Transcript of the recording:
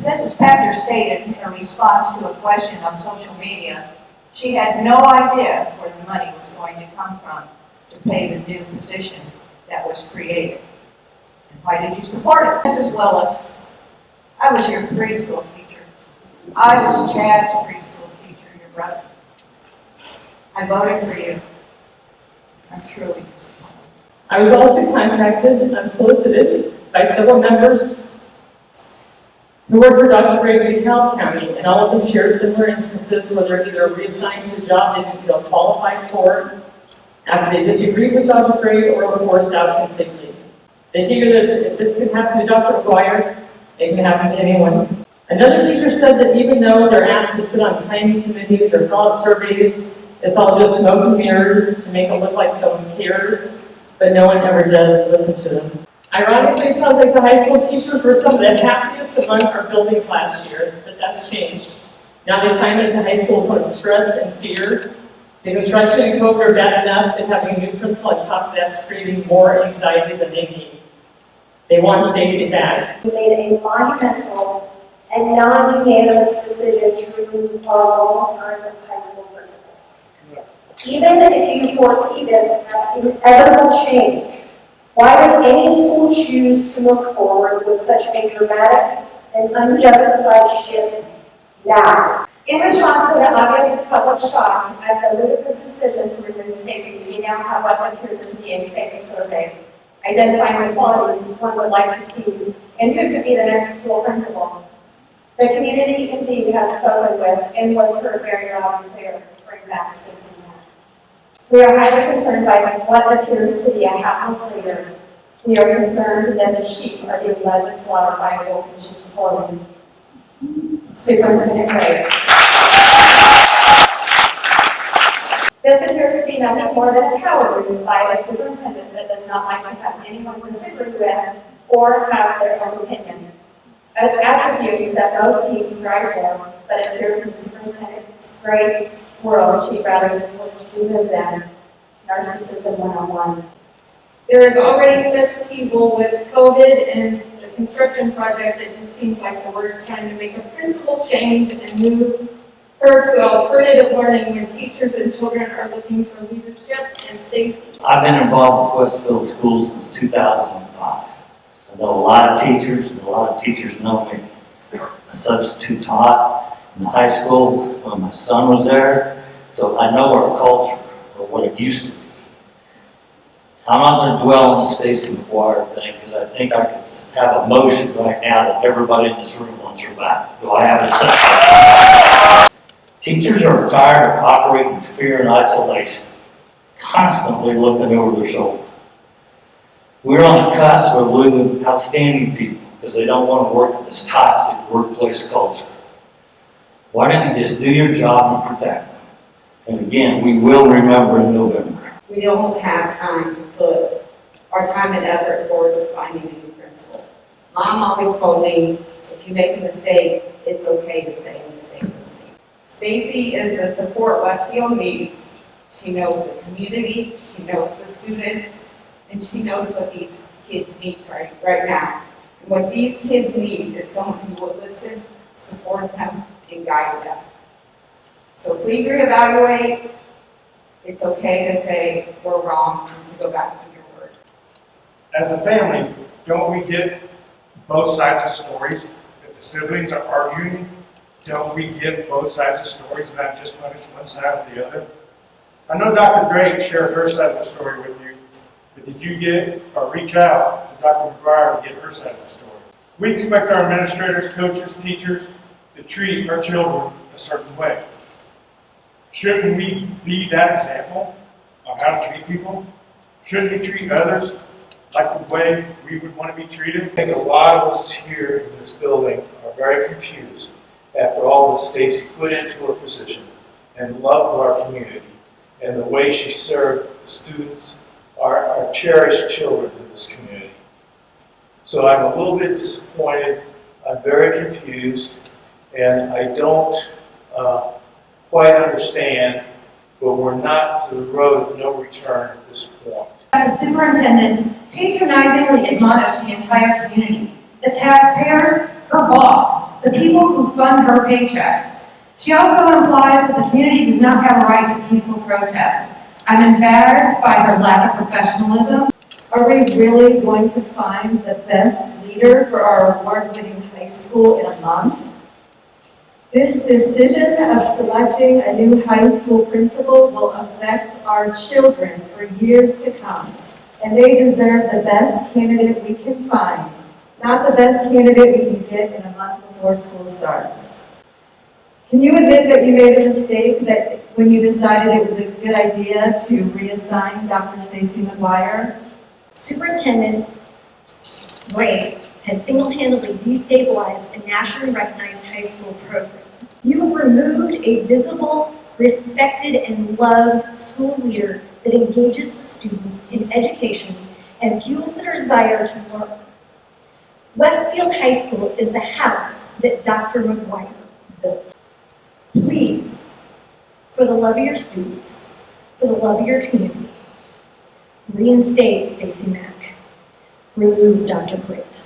Mrs. Pector stated in a response to a question on social media, she had no idea where the money was going to come from to pay the new position that was created. And why did you support it? Mrs. Willis, I was your preschool teacher. I was Chad's preschool teacher, your brother. I voted for you. I'm truly disappointed. I was also contacted unsolicited by several members who work for Dr. Gray in DeKalb County, and all of them share similar instances where they're either reassigned to a job they didn't feel qualified for after they disagreed with Dr. Gray or were forced out completely. They figure that if this can happen to Dr. McGuire, it can happen to anyone. Another teacher said that even though they're asked to sit on planning committees or fill out surveys, it's all just smoke and mirrors to make it look like someone cares, but no one ever does listen to them. Ironically, it sounds like the high school teachers were some of the happiest among our buildings last year, but that's changed. Now they find that the high school is one of stress and fear. The construction and COVID are bad enough, and having a new principal on top of that's creating more anxiety than they need. They want Stacy back. We made a monumental and non-unanimous decision to remove our long-time high school principal. Even if you foresee this as inevitable change, why would any school choose to move forward with such a dramatic and unjustified shift now? In response to the obvious public shock at the ludicrous decision to remove Stacy, we now have what appears to be a fake survey, identifying the qualities one would like to see and who could be the next school principal. The community indeed has spoken with and was heard very loud and clear to bring back Stacy. We are highly concerned by what appears to be a hapless leader. We are concerned that the sheep are being led to slaughter by a wolf in sheep's clothing. Superintendent Gray. This appears to be nothing more than a power move by a superintendent that does not like to have anyone disagree with or have their own opinion. Attributes that most teams strive for, but it appears in Superintendent Gray's world, she'd rather just work to remove them. Narcissism 101. There is already such upheaval with COVID and the construction project. It just seems like the worst time to make a principal change and move her to alternative learning when teachers and children are looking for leadership and safety. I've been involved with Westfield Schools since 2005. I know a lot of teachers, and a lot of teachers know me. A substitute taught in the high school when my son was there, so I know our culture, or what it used to be. I'm not going to dwell on the Stacy McGuire thing, because I think I could have a motion right now that everybody in this room wants her back. Do I have a second? Teachers are tired of operating in fear and isolation, constantly looking over their shoulder. We're on the cusp of losing outstanding people because they don't want to work in this toxic workplace culture. Why don't you just do your job and protect them? And again, we will remember in November. We don't have time to put our time and effort towards finding a new principal. Mom always told me, if you make a mistake, it's okay to say a mistake was made. Stacy is the support Westfield needs. She knows the community, she knows the students, and she knows what these kids need right now. And what these kids need is someone who will listen, support them, and guide them. So please reevaluate. It's okay to say we're wrong and to go back on your word. As a family, don't we get both sides of stories? If the siblings are arguing, don't we get both sides of stories and not just punish one side or the other? I know Dr. Drake shared her side of the story with you, but did you get or reach out to Dr. McGuire to get her side of the story? We expect our administrators, coaches, teachers to treat our children a certain way. Shouldn't we be that example of how to treat people? Shouldn't we treat others like the way we would want to be treated? I think a lot of us here in this building are very confused after all that Stacy put into her position and loved our community and the way she served the students, our cherished children in this community. So I'm a little bit disappointed, I'm very confused, and I don't quite understand, but we're not to the road of no return at this point. The superintendent patronizingly admonished the entire community, the taxpayers, her boss, the people who fund her paycheck. She also implies that the community does not have a right to peaceful protest. I'm embarrassed by her lack of professionalism. Are we really going to find the best leader for our award-winning high school in a month? This decision of selecting a new high school principal will affect our children for years to come, and they deserve the best candidate we can find, not the best candidate we can get in a month before school starts. Can you admit that you made a mistake that when you decided it was a good idea to reassign Dr. Stacy McGuire? Superintendent Gray has single-handedly destabilized a nationally recognized high school program. You have removed a visible, respected, and loved school leader that engages the students in education and fuels their desire to learn. Westfield High School is the house that Dr. McGuire built. Please, for the love of your students, for the love of your community, reinstate Stacy Mack. Remove Dr. Britt.